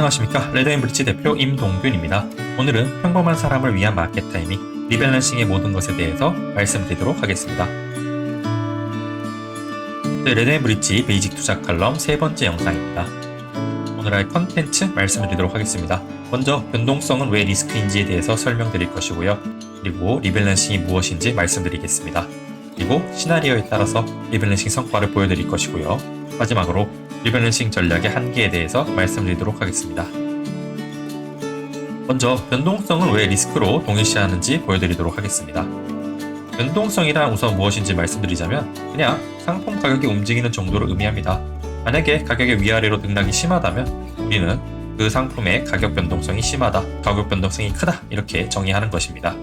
안녕하십니까. 레드앤브릿지 대표 임동균입니다. 오늘은 평범한 사람을 위한 마켓 타이밍, 리밸런싱의 모든 것에 대해서 말씀드리도록 하겠습니다. 레드앤브릿지 베이직 투자 칼럼 세 번째 영상입니다. 오늘 할 컨텐츠 말씀드리도록 하겠습니다. 먼저 변동성은 왜 리스크인지에 대해서 설명드릴 것이고요. 그리고 리밸런싱이 무엇인지 말씀드리겠습니다. 그리고 시나리오에 따라서 리밸런싱 성과를 보여드릴 것이고요. 마지막으로 리밸런싱 전략의 한계에 대해서 말씀드리도록 하겠습니다. 먼저 변동성을 왜 리스크로 동일시하는지 보여드리도록 하겠습니다. 변동성이란 우선 무엇인지 말씀드리자면 그냥 상품 가격이 움직이는 정도를 의미합니다. 만약에 가격의 위아래로 등락이 심하다면 우리는 그 상품의 가격 변동성이 심하다, 가격 변동성이 크다 이렇게 정의하는 것입니다.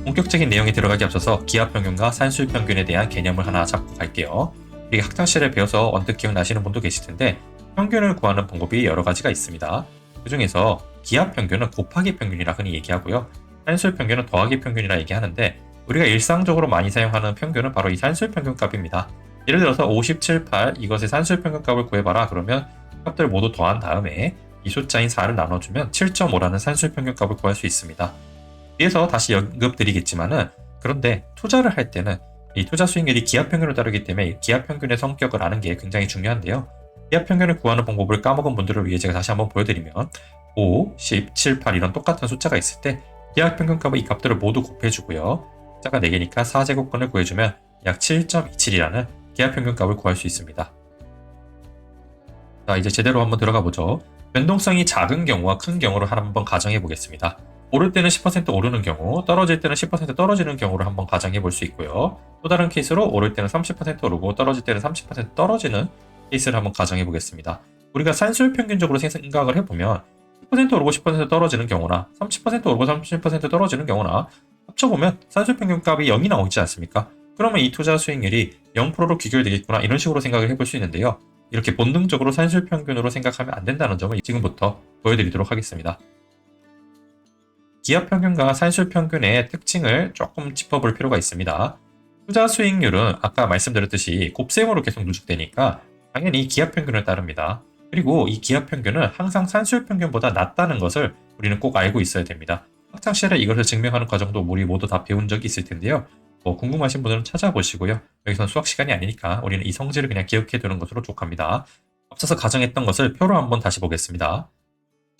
본격적인 내용에 들어가기 앞서서 기하평균과 산술평균에 대한 개념을 하나 잡고 갈게요. 우리가 학창시절에 배워서 언뜻 기억나시는 분도 계실 텐데 평균을 구하는 방법이 여러 가지가 있습니다. 그 중에서 기하평균은 곱하기 평균이라 흔히 얘기하고요. 산술평균은 더하기 평균이라 얘기하는데 우리가 일상적으로 많이 사용하는 평균은 바로 이 산술평균 값입니다. 예를 들어서 57, 8 이것의 산술평균 값을 구해봐라 그러면 값들 모두 더한 다음에 이 숫자인 4를 나눠주면 7.5라는 산술평균 값을 구할 수 있습니다. 뒤에서 다시 언급드리겠지만은 그런데 투자를 할 때는 이 투자 수익률이 기하평균을 따르기 때문에 기하평균의 성격을 아는 게 굉장히 중요한데요. 기하평균을 구하는 방법을 까먹은 분들을 위해 제가 다시 한번 보여드리면 5, 10, 7, 8 이런 똑같은 숫자가 있을 때 기하평균 값은 이 값들을 모두 곱해주고요. 숫자가 4개니까 4제곱근을 구해주면 약 7.27이라는 기하평균 값을 구할 수 있습니다. 자, 이제 제대로 한번 들어가 보죠. 변동성이 작은 경우와 큰 경우를 한번 가정해 보겠습니다. 오를 때는 10% 오르는 경우, 떨어질 때는 10% 떨어지는 경우를 한번 가정해 볼 수 있고요. 또 다른 케이스로 오를 때는 30% 오르고 떨어질 때는 30% 떨어지는 케이스를 한번 가정해 보겠습니다. 우리가 산술평균적으로 생각을 해보면 10% 오르고 10% 떨어지는 경우나 30% 오르고 30% 떨어지는 경우나 합쳐보면 산술평균 값이 0이 나오지 않습니까? 그러면 이 투자 수익률이 0%로 귀결되겠구나 이런 식으로 생각을 해볼 수 있는데요. 이렇게 본능적으로 산술평균으로 생각하면 안 된다는 점을 지금부터 보여드리도록 하겠습니다. 기하평균과 산술평균의 특징을 조금 짚어볼 필요가 있습니다. 투자 수익률은 아까 말씀드렸듯이 곱셈으로 계속 누적되니까 당연히 기하평균을 따릅니다. 그리고 이 기하평균은 항상 산술평균보다 낮다는 것을 우리는 꼭 알고 있어야 됩니다. 학창시절에 이것을 증명하는 과정도 우리 모두 다 배운 적이 있을 텐데요. 궁금하신 분들은 찾아보시고요. 여기선 수학 시간이 아니니까 우리는 이 성질을 그냥 기억해 두는 것으로 족합니다. 앞서서 가정했던 것을 표로 한번 다시 보겠습니다.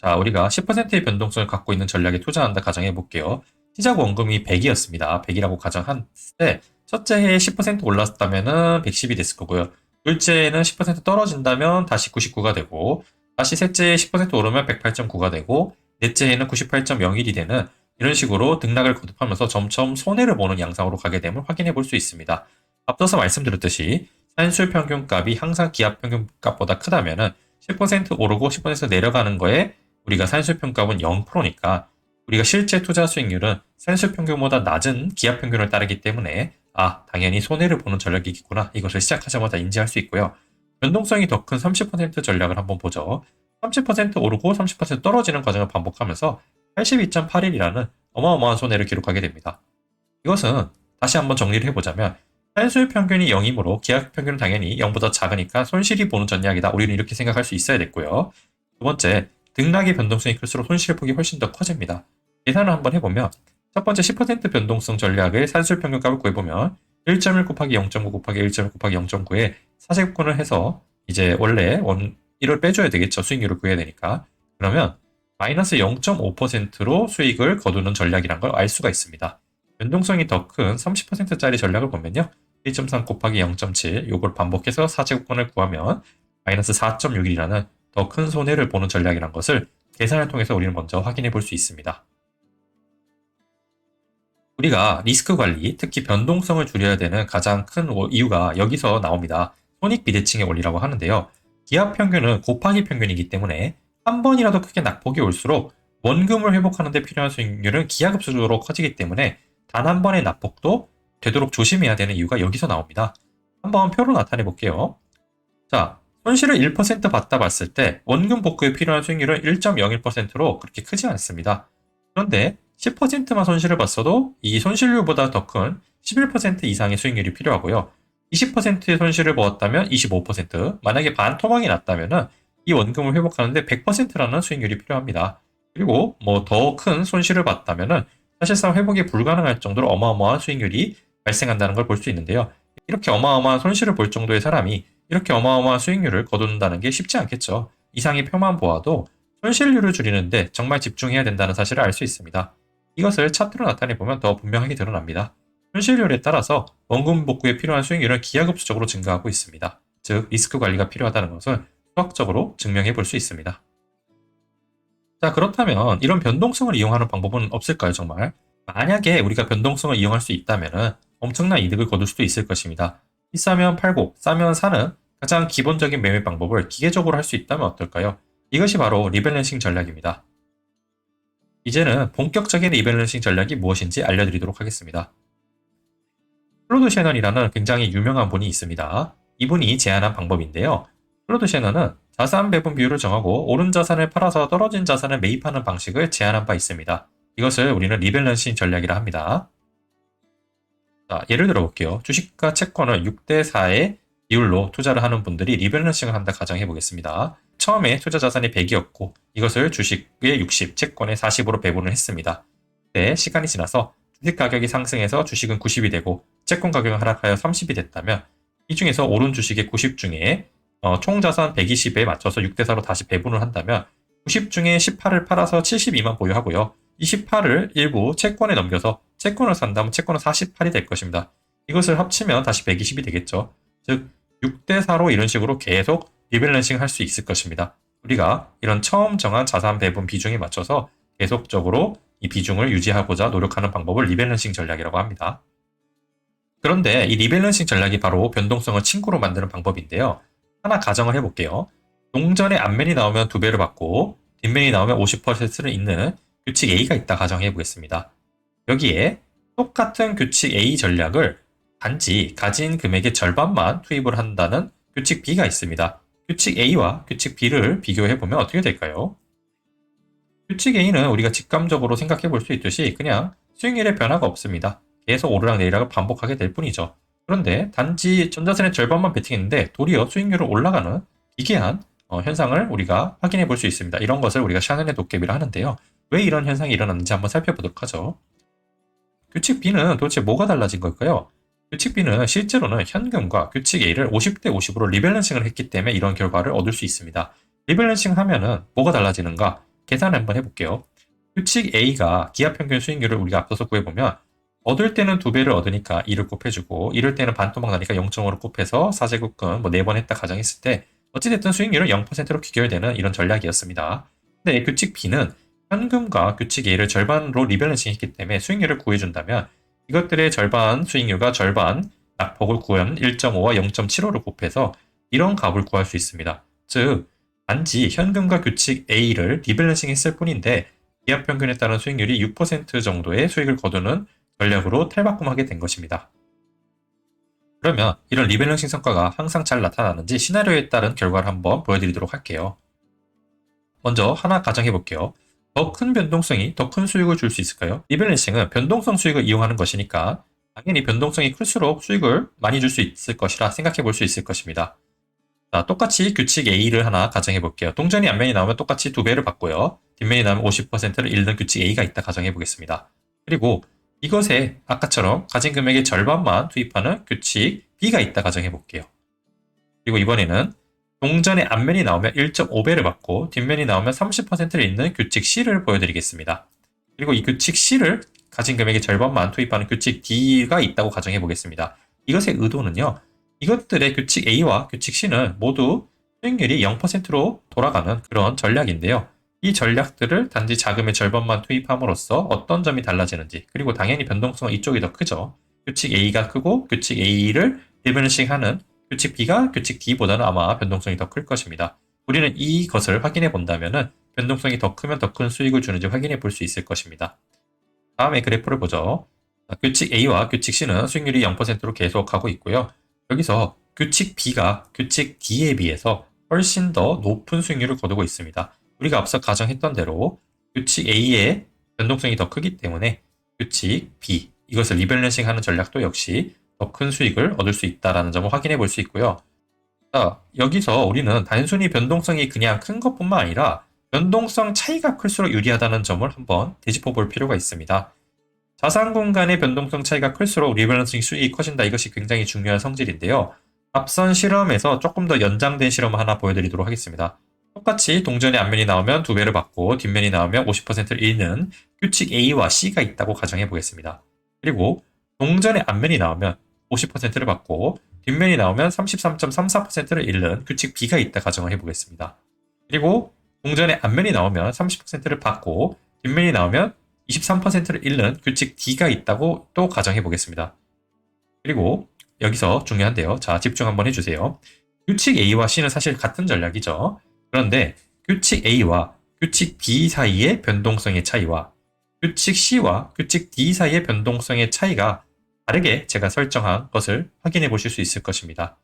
자, 우리가 10%의 변동성을 갖고 있는 전략에 투자한다 가정해 볼게요. 시작 원금이 100이었습니다. 100이라고 가정할 때 첫째 해에 10% 올랐다면 110이 됐을 거고요. 둘째 해는 10% 떨어진다면 다시 99가 되고 다시 셋째 해에 10% 오르면 108.9가 되고 넷째 해는 98.01이 되는 이런 식으로 등락을 거듭하면서 점점 손해를 보는 양상으로 가게 됨을 확인해 볼 수 있습니다. 앞서서 말씀드렸듯이 산술평균 값이 항상 기하평균 값보다 크다면 10% 오르고 10% 내려가는 거에 우리가 산술평균값은 0%니까 우리가 실제 투자 수익률은 산술평균보다 낮은 기하평균을 따르기 때문에 당연히 손해를 보는 전략이겠구나 이것을 시작하자마자 인지할 수 있고요. 변동성이 더 큰 30% 전략을 한번 보죠. 30% 오르고 30% 떨어지는 과정을 반복하면서 82.81이라는 어마어마한 손해를 기록하게 됩니다. 이것은 다시 한번 정리를 해보자면 산술평균이 0이므로 기하평균은 당연히 0보다 작으니까 손실이 보는 전략이다. 우리는 이렇게 생각할 수 있어야 됐고요. 두 번째, 등락의 변동성이 클수록 손실 폭이 훨씬 더 커집니다. 계산을 한번 해보면 첫 번째 10% 변동성 전략의 산술평균 값을 구해보면 1.1 곱하기 0.9 곱하기 1.1 곱하기 0.9에 4제곱근을 해서 이제 원래 1을 빼줘야 되겠죠. 수익률을 구해야 되니까. 그러면 마이너스 0.5%로 수익을 거두는 전략이란 걸 알 수가 있습니다. 변동성이 더 큰 30%짜리 전략을 보면요. 1.3 곱하기 0.7 요걸 반복해서 4제곱근을 구하면 마이너스 4.61이라는 더 큰 손해를 보는 전략이란 것을 계산을 통해서 우리는 먼저 확인해 볼 수 있습니다. 우리가 리스크 관리, 특히 변동성을 줄여야 되는 가장 큰 이유가 여기서 나옵니다. 손익비대칭의 원리라고 하는데요. 기하평균은 곱하기 평균이기 때문에 한 번이라도 크게 낙폭이 올수록 원금을 회복하는 데 필요한 수익률은 기하급수적으로 커지기 때문에 단 한 번의 낙폭도 되도록 조심해야 되는 이유가 여기서 나옵니다. 한번 표로 나타내 볼게요. 자, 손실을 1% 받다 봤을 때 원금 복구에 필요한 수익률은 1.01%로 그렇게 크지 않습니다. 그런데 10%만 손실을 봤어도 이 손실률보다 더 큰 11% 이상의 수익률이 필요하고요. 20%의 손실을 보았다면 25%, 만약에 반토막이 났다면 이 원금을 회복하는데 100%라는 수익률이 필요합니다. 그리고 뭐 더 큰 손실을 봤다면은 사실상 회복이 불가능할 정도로 어마어마한 수익률이 발생한다는 걸 볼 수 있는데요. 이렇게 어마어마한 손실을 볼 정도의 사람이 이렇게 어마어마한 수익률을 거둔다는 게 쉽지 않겠죠. 이상의 표만 보아도 손실률을 줄이는데 정말 집중해야 된다는 사실을 알 수 있습니다. 이것을 차트로 나타내 보면 더 분명하게 드러납니다. 손실률에 따라서 원금 복구에 필요한 수익률은 기하급수적으로 증가하고 있습니다. 즉 리스크 관리가 필요하다는 것을 수학적으로 증명해 볼 수 있습니다. 자, 그렇다면 이런 변동성을 이용하는 방법은 없을까요, 정말? 만약에 우리가 변동성을 이용할 수 있다면 엄청난 이득을 거둘 수도 있을 것입니다. 비싸면 팔고 싸면 사는 가장 기본적인 매매 방법을 기계적으로 할 수 있다면 어떨까요? 이것이 바로 리밸런싱 전략입니다. 이제는 본격적인 리밸런싱 전략이 무엇인지 알려드리도록 하겠습니다. 클로드 셰넌이라는 굉장히 유명한 분이 있습니다. 이분이 제안한 방법인데요. 클로드 셰넌은 자산 배분 비율을 정하고 오른 자산을 팔아서 떨어진 자산을 매입하는 방식을 제안한 바 있습니다. 이것을 우리는 리밸런싱 전략이라 합니다. 자, 예를 들어 볼게요. 주식과 채권을 6대4의 비율로 투자를 하는 분들이 리밸런싱을 한다 가정해 보겠습니다. 처음에 투자 자산이 100이었고 이것을 주식의 60, 채권의 40으로 배분을 했습니다. 그때 시간이 지나서 주식 가격이 상승해서 주식은 90이 되고 채권 가격은 하락하여 30이 됐다면 이 중에서 오른 주식의 90 중에 총 자산 120에 맞춰서 6대4로 다시 배분을 한다면 90 중에 18을 팔아서 72만 보유하고요. 이 18을 일부 채권에 넘겨서 채권을 산다면 채권은 48이 될 것입니다. 이것을 합치면 다시 120이 되겠죠. 즉 6대4로 이런 식으로 계속 리밸런싱 할 수 있을 것입니다. 우리가 이런 처음 정한 자산 배분 비중에 맞춰서 계속적으로 이 비중을 유지하고자 노력하는 방법을 리밸런싱 전략이라고 합니다. 그런데 이 리밸런싱 전략이 바로 변동성을 친구로 만드는 방법인데요. 하나 가정을 해볼게요. 동전의 앞면이 나오면 2배를 받고 뒷면이 나오면 50%를 잇는 규칙 A가 있다 가정해 보겠습니다. 여기에 똑같은 규칙 A 전략을 단지 가진 금액의 절반만 투입을 한다는 규칙 B가 있습니다. 규칙 A와 규칙 B를 비교해 보면 어떻게 될까요? 규칙 A는 우리가 직감적으로 생각해 볼 수 있듯이 그냥 수익률의 변화가 없습니다. 계속 오르락내리락을 반복하게 될 뿐이죠. 그런데 단지 전자산의 절반만 베팅했는데 도리어 수익률은 올라가는 기괴한 현상을 우리가 확인해 볼 수 있습니다. 이런 것을 우리가 샤넬의 도깨비라 하는데요. 왜 이런 현상이 일어났는지 한번 살펴보도록 하죠. 규칙 B는 도대체 뭐가 달라진 걸까요? 규칙 B는 실제로는 현금과 규칙 A를 50대 50으로 리밸런싱을 했기 때문에 이런 결과를 얻을 수 있습니다. 리밸런싱 하면은 뭐가 달라지는가? 계산을 한번 해볼게요. 규칙 A가 기하평균 수익률을 우리가 앞서서 구해보면 얻을 때는 2배를 얻으니까 2를 곱해주고 잃을 때는 반토막 나니까 0.5를 곱해서 4제곱근 4번 했다 가정했을 때 어찌됐든 수익률은 0%로 귀결되는 이런 전략이었습니다. 근데 규칙 B는 현금과 규칙 A를 절반으로 리밸런싱 했기 때문에 수익률을 구해준다면 이것들의 절반 수익률과 절반 낙폭을 구하면 1.5와 0.75를 곱해서 이런 값을 구할 수 있습니다. 즉 단지 현금과 규칙 A를 리밸런싱 했을 뿐인데 기하평균에 따른 수익률이 6% 정도의 수익을 거두는 전략으로 탈바꿈하게 된 것입니다. 그러면 이런 리밸런싱 성과가 항상 잘 나타나는지 시나리오에 따른 결과를 한번 보여드리도록 할게요. 먼저 하나 가정해 볼게요. 더 큰 변동성이 더 큰 수익을 줄 수 있을까요? 리밸런싱은 변동성 수익을 이용하는 것이니까 당연히 변동성이 클수록 수익을 많이 줄 수 있을 것이라 생각해 볼 수 있을 것입니다. 자, 똑같이 규칙 A를 하나 가정해 볼게요. 동전이 앞면이 나오면 똑같이 2배를 받고요. 뒷면이 나오면 50%를 잃는 규칙 A가 있다 가정해 보겠습니다. 그리고 이것에 아까처럼 가진 금액의 절반만 투입하는 규칙 B가 있다 가정해 볼게요. 그리고 이번에는 동전의 앞면이 나오면 1.5배를 받고 뒷면이 나오면 30%를 잃는 규칙 C를 보여드리겠습니다. 그리고 이 규칙 C를 가진 금액의 절반만 투입하는 규칙 D가 있다고 가정해 보겠습니다. 이것의 의도는요. 이것들의 규칙 A와 규칙 C는 모두 수익률이 0%로 돌아가는 그런 전략인데요. 이 전략들을 단지 자금의 절반만 투입함으로써 어떤 점이 달라지는지, 그리고 당연히 변동성은 이쪽이 더 크죠. 규칙 A가 크고 규칙 A를 리밸런싱하는 규칙 B가 규칙 D보다는 아마 변동성이 더 클 것입니다. 우리는 이것을 확인해 본다면 변동성이 더 크면 더 큰 수익을 주는지 확인해 볼 수 있을 것입니다. 다음에 그래프를 보죠. 규칙 A와 규칙 C는 수익률이 0%로 계속하고 있고요. 여기서 규칙 B가 규칙 D에 비해서 훨씬 더 높은 수익률을 거두고 있습니다. 우리가 앞서 가정했던 대로 규칙 A의 변동성이 더 크기 때문에 규칙 B, 이것을 리밸런싱 하는 전략도 역시 더 큰 수익을 얻을 수 있다는 점을 확인해 볼 수 있고요. 자, 여기서 우리는 단순히 변동성이 그냥 큰 것뿐만 아니라 변동성 차이가 클수록 유리하다는 점을 한번 되짚어 볼 필요가 있습니다. 자산 공간의 변동성 차이가 클수록 리밸런싱 수익이 커진다. 이것이 굉장히 중요한 성질인데요. 앞선 실험에서 조금 더 연장된 실험을 하나 보여드리도록 하겠습니다. 똑같이 동전의 앞면이 나오면 2배를 받고 뒷면이 나오면 50%를 잃는 규칙 A와 C가 있다고 가정해 보겠습니다. 그리고 동전의 앞면이 나오면 50%를 받고 뒷면이 나오면 33.34%를 잃는 규칙 B가 있다 가정을 해보겠습니다. 그리고 동전의 앞면이 나오면 30%를 받고 뒷면이 나오면 23%를 잃는 규칙 D가 있다고 또 가정해 보겠습니다. 그리고 여기서 중요한데요. 자, 집중 한번 해주세요. 규칙 A와 C는 사실 같은 전략이죠. 그런데 규칙 A와 규칙 B 사이의 변동성의 차이와 규칙 C와 규칙 D 사이의 변동성의 차이가 다르게 제가 설정한 것을 확인해 보실 수 있을 것입니다.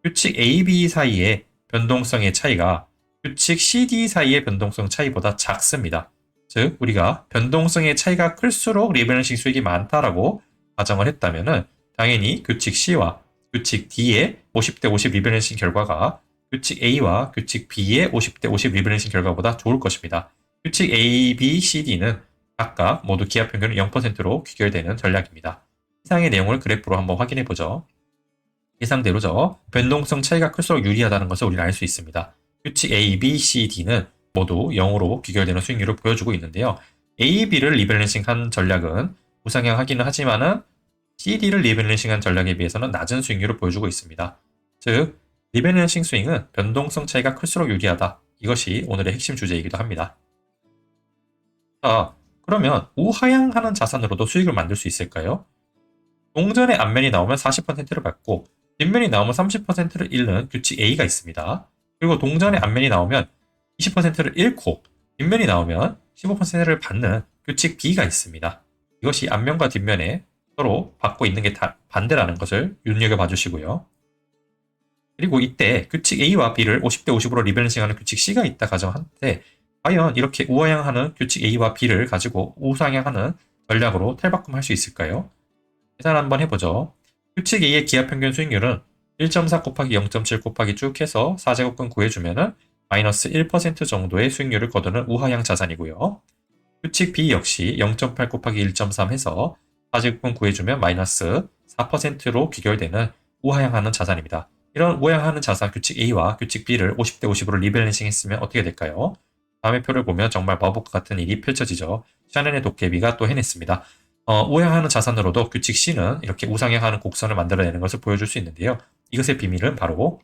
규칙 A, B 사이의 변동성의 차이가 규칙 C, D 사이의 변동성 차이보다 작습니다. 즉, 우리가 변동성의 차이가 클수록 리밸런싱 수익이 많다라고 가정을 했다면 당연히 규칙 C와 규칙 D의 50대 50 리밸런싱 결과가 규칙 A와 규칙 B의 50대 50 리밸런싱 결과보다 좋을 것입니다. 규칙 A, B, C, D는 각각 모두 기하평균은 0%로 귀결되는 전략입니다. 이상의 내용을 그래프로 한번 확인해 보죠. 예상대로죠. 변동성 차이가 클수록 유리하다는 것을 우리는 알 수 있습니다. 규칙 A, B, C, D는 모두 0으로 귀결되는 수익률을 보여주고 있는데요. A, B를 리밸런싱한 전략은 우상향하기는 하지만은 C, D를 리밸런싱한 전략에 비해서는 낮은 수익률을 보여주고 있습니다. 즉, 리밸런싱 스윙은 변동성 차이가 클수록 유리하다. 이것이 오늘의 핵심 주제이기도 합니다. 자, 그러면 우하향하는 자산으로도 수익을 만들 수 있을까요? 동전의 앞면이 나오면 40%를 받고 뒷면이 나오면 30%를 잃는 규칙 A가 있습니다. 그리고 동전의 앞면이 나오면 20%를 잃고 뒷면이 나오면 15%를 받는 규칙 B가 있습니다. 이것이 앞면과 뒷면에 서로 받고 있는 게 다 반대라는 것을 눈여겨봐 주시고요. 그리고 이때 규칙 A와 B를 50대 50으로 리밸런싱하는 규칙 C가 있다 가정한데 과연 이렇게 우하향하는 규칙 A와 B를 가지고 우상향하는 전략으로 탈바꿈할 수 있을까요? 계산 한번 해보죠. 규칙 A의 기하평균 수익률은 1.4 곱하기 0.7 곱하기 쭉 해서 4제곱근 구해주면은 마이너스 1% 정도의 수익률을 거두는 우하향 자산이고요. 규칙 B 역시 0.8 곱하기 1.3 해서 4제곱근 구해주면 마이너스 4%로 귀결되는 우하향하는 자산입니다. 이런 우하향하는 자산 규칙 A와 규칙 B를 50대 50으로 리밸런싱 했으면 어떻게 될까요? 다음의 표를 보면 정말 마법과 같은 일이 펼쳐지죠. 샤넬의 도깨비가 또 해냈습니다. 우하향하는 자산으로도 규칙 C는 이렇게 우상향하는 곡선을 만들어내는 것을 보여줄 수 있는데요. 이것의 비밀은 바로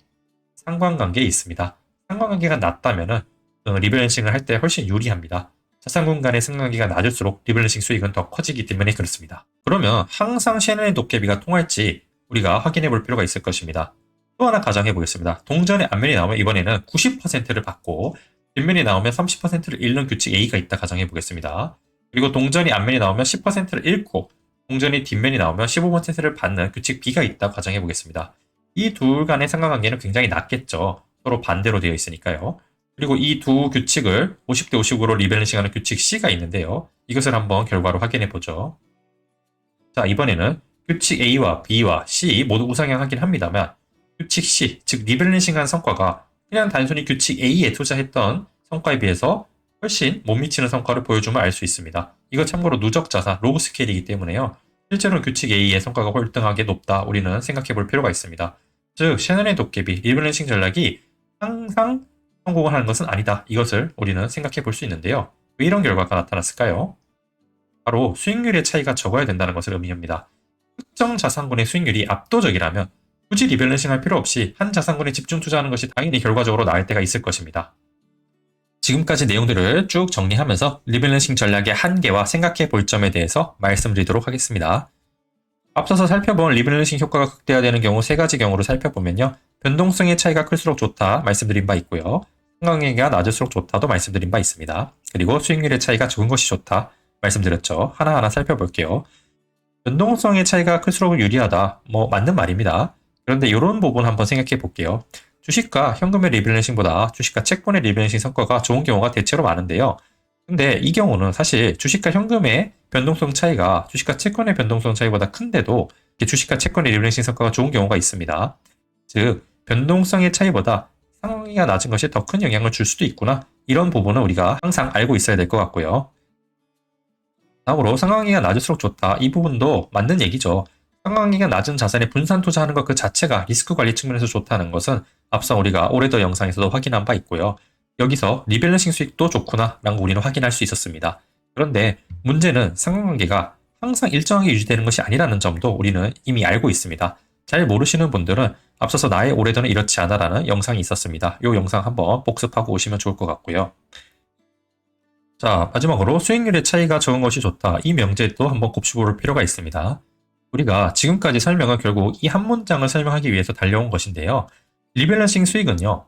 상관관계에 있습니다. 상관관계가 낮다면 리밸런싱을 할 때 훨씬 유리합니다. 자산 공간의 상관관계가 낮을수록 리밸런싱 수익은 더 커지기 때문에 그렇습니다. 그러면 항상 샤넬의 도깨비가 통할지 우리가 확인해 볼 필요가 있을 것입니다. 또 하나 가정해 보겠습니다. 동전의 앞면이 나오면 이번에는 90%를 받고 뒷면이 나오면 30%를 잃는 규칙 A가 있다 가정해 보겠습니다. 그리고 동전이 앞면이 나오면 10%를 잃고 동전이 뒷면이 나오면 15%를 받는 규칙 B가 있다고 가정해 보겠습니다. 이 둘 간의 상관관계는 굉장히 낮겠죠. 서로 반대로 되어 있으니까요. 그리고 이 두 규칙을 50대 50으로 리밸런싱하는 규칙 C가 있는데요. 이것을 한번 결과로 확인해 보죠. 자, 이번에는 규칙 A와 B와 C 모두 우상향하긴 합니다만 규칙 C, 즉 리밸런싱한 성과가 그냥 단순히 규칙 A에 투자했던 성과에 비해서 훨씬 못 미치는 성과를 보여주면 알 수 있습니다. 이거 참고로 누적 자산, 로그 스케일이기 때문에요. 실제로는 규칙 A의 성과가 월등하게 높다 우리는 생각해 볼 필요가 있습니다. 즉, 샤넬의 도깨비, 리밸런싱 전략이 항상 성공을 하는 것은 아니다. 이것을 우리는 생각해 볼 수 있는데요. 왜 이런 결과가 나타났을까요? 바로 수익률의 차이가 적어야 된다는 것을 의미합니다. 특정 자산군의 수익률이 압도적이라면 굳이 리밸런싱 할 필요 없이 한 자산군에 집중 투자하는 것이 당연히 결과적으로 나을 때가 있을 것입니다. 지금까지 내용들을 쭉 정리하면서 리밸런싱 전략의 한계와 생각해 볼 점에 대해서 말씀드리도록 하겠습니다. 앞서서 살펴본 리밸런싱 효과가 극대화되는 경우 세 가지 경우를 살펴보면요. 변동성의 차이가 클수록 좋다 말씀드린 바 있고요. 상관관계가 낮을수록 좋다도 말씀드린 바 있습니다. 그리고 수익률의 차이가 적은 것이 좋다 말씀드렸죠. 하나하나 살펴볼게요. 변동성의 차이가 클수록 유리하다. 맞는 말입니다. 그런데 이런 부분 한번 생각해 볼게요. 주식과 현금의 리밸런싱보다 주식과 채권의 리밸런싱 성과가 좋은 경우가 대체로 많은데요. 근데 이 경우는 사실 주식과 현금의 변동성 차이가 주식과 채권의 변동성 차이보다 큰데도 주식과 채권의 리밸런싱 성과가 좋은 경우가 있습니다. 즉, 변동성의 차이보다 상황이가 낮은 것이 더 큰 영향을 줄 수도 있구나. 이런 부분은 우리가 항상 알고 있어야 될 것 같고요. 다음으로 상황이가 낮을수록 좋다. 이 부분도 맞는 얘기죠. 상황이가 낮은 자산에 분산 투자하는 것 그 자체가 리스크 관리 측면에서 좋다는 것은 앞서 우리가 올해더 영상에서도 확인한 바 있고요. 여기서 리밸런싱 수익도 좋구나 라고 우리는 확인할 수 있었습니다. 그런데 문제는 상관관계가 항상 일정하게 유지되는 것이 아니라는 점도 우리는 이미 알고 있습니다. 잘 모르시는 분들은 앞서서 나의 올해더는 이렇지 않아 라는 영상이 있었습니다. 이 영상 한번 복습하고 오시면 좋을 것 같고요. 자, 마지막으로 수익률의 차이가 적은 것이 좋다. 이 명제도 한번 곱씹어볼 필요가 있습니다. 우리가 지금까지 설명은 결국 이 한 문장을 설명하기 위해서 달려온 것인데요. 리밸런싱 수익은요,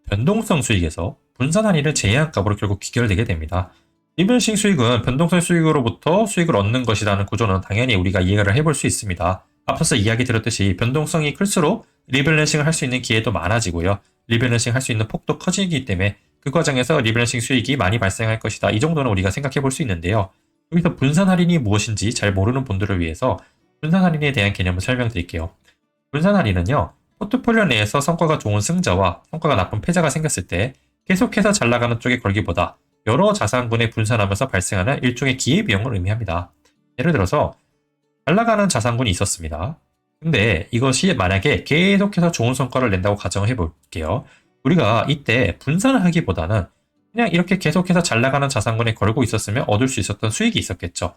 변동성 수익에서 분산 할인을 제외한 값으로 결국 귀결되게 됩니다. 리밸런싱 수익은 변동성 수익으로부터 수익을 얻는 것이라는 구조는 당연히 우리가 이해를 해볼 수 있습니다. 앞서서 이야기 드렸듯이 변동성이 클수록 리밸런싱을 할 수 있는 기회도 많아지고요. 리밸런싱 할 수 있는 폭도 커지기 때문에 그 과정에서 리밸런싱 수익이 많이 발생할 것이다. 이 정도는 우리가 생각해 볼 수 있는데요. 여기서 분산 할인이 무엇인지 잘 모르는 분들을 위해서 분산 할인에 대한 개념을 설명드릴게요. 분산 할인은요, 포트폴리오 내에서 성과가 좋은 승자와 성과가 나쁜 패자가 생겼을 때 계속해서 잘 나가는 쪽에 걸기보다 여러 자산군에 분산하면서 발생하는 일종의 기회비용을 의미합니다. 예를 들어서 잘 나가는 자산군이 있었습니다. 근데 이것이 만약에 계속해서 좋은 성과를 낸다고 가정을 해볼게요. 우리가 이때 분산을 하기보다는 그냥 이렇게 계속해서 잘 나가는 자산군에 걸고 있었으면 얻을 수 있었던 수익이 있었겠죠.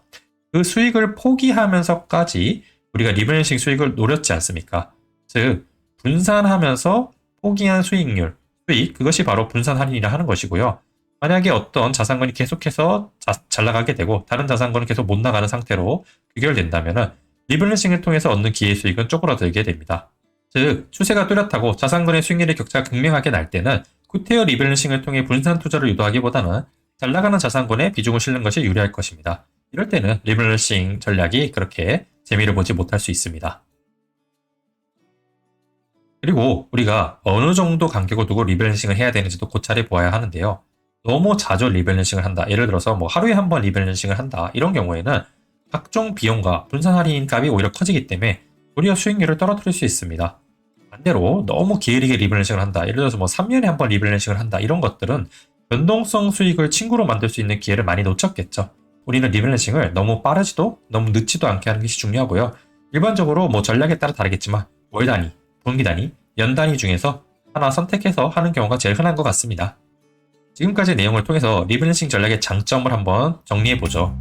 그 수익을 포기하면서까지 우리가 리밸런싱 수익을 노렸지 않습니까? 즉, 분산하면서 포기한 수익률, 수익, 그것이 바로 분산 할인이라 하는 것이고요. 만약에 어떤 자산군이 계속해서 잘 나가게 되고 다른 자산군은 계속 못 나가는 상태로 귀결된다면 리밸런싱을 통해서 얻는 기회 수익은 쪼그라들게 됩니다. 즉, 추세가 뚜렷하고 자산군의 수익률의 격차가 극명하게 날 때는 굿헤어 리밸런싱을 통해 분산 투자를 유도하기보다는 잘 나가는 자산군에 비중을 실는 것이 유리할 것입니다. 이럴 때는 리밸런싱 전략이 그렇게 재미를 보지 못할 수 있습니다. 그리고 우리가 어느 정도 간격을 두고 리밸런싱을 해야 되는지도 고찰해 보아야 하는데요. 너무 자주 리밸런싱을 한다. 예를 들어서 하루에 한 번 리밸런싱을 한다. 이런 경우에는 각종 비용과 분산 할인 값이 오히려 커지기 때문에 도리어 수익률을 떨어뜨릴 수 있습니다. 반대로 너무 게으르게 리밸런싱을 한다. 예를 들어서 3년에 한 번 리밸런싱을 한다. 이런 것들은 변동성 수익을 친구로 만들 수 있는 기회를 많이 놓쳤겠죠. 우리는 리밸런싱을 너무 빠르지도 너무 늦지도 않게 하는 것이 중요하고요. 일반적으로 전략에 따라 다르겠지만 월 단위, 분기 단위, 연 단위 중에서 하나 선택해서 하는 경우가 제일 흔한 것 같습니다. 지금까지 내용을 통해서 리밸런싱 전략의 장점을 한번 정리해보죠.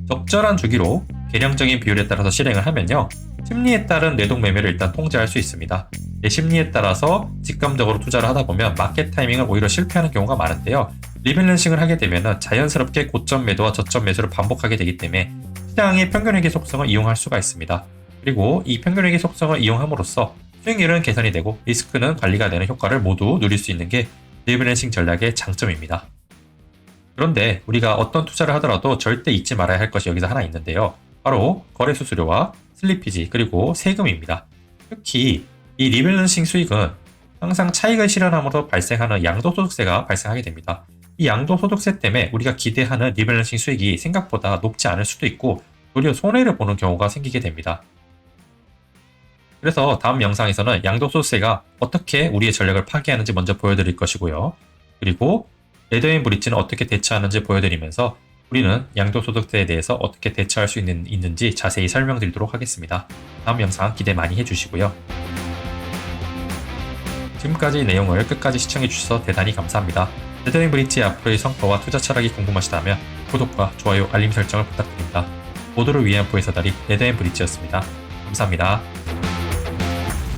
적절한 주기로 계량적인 비율에 따라서 실행을 하면요, 심리에 따른 내동 매매를 일단 통제할 수 있습니다. 내 심리에 따라서 직감적으로 투자를 하다 보면 마켓 타이밍을 오히려 실패하는 경우가 많은데요. 리밸런싱을 하게 되면 자연스럽게 고점 매도와 저점 매수를 반복하게 되기 때문에 시장의 평균회계 속성을 이용할 수가 있습니다. 그리고 이 평균회계 속성을 이용함으로써 수익률은 개선이 되고 리스크는 관리가 되는 효과를 모두 누릴 수 있는 게 리밸런싱 전략의 장점입니다. 그런데 우리가 어떤 투자를 하더라도 절대 잊지 말아야 할 것이 여기서 하나 있는데요. 바로 거래 수수료와 슬리피지 그리고 세금입니다. 특히 이 리밸런싱 수익은 항상 차익을 실현함으로 발생하는 양도소득세가 발생하게 됩니다. 이 양도소득세 때문에 우리가 기대하는 리밸런싱 수익이 생각보다 높지 않을 수도 있고 도리어 손해를 보는 경우가 생기게 됩니다. 그래서 다음 영상에서는 양도소득세가 어떻게 우리의 전략을 파괴하는지 먼저 보여드릴 것이고요. 그리고 레더앤 브릿지는 어떻게 대처하는지 보여드리면서 우리는 양도소득세에 대해서 어떻게 대처할 수 있는지 자세히 설명드리도록 하겠습니다. 다음 영상 기대 많이 해주시고요. 지금까지 내용을 끝까지 시청해주셔서 대단히 감사합니다. 레더앤 브릿지의 앞으로의 성과와 투자 철학이 궁금하시다면 구독과 좋아요, 알림 설정을 부탁드립니다. 모두를 위한 보혜사다리 레더앤 브릿지였습니다. 감사합니다.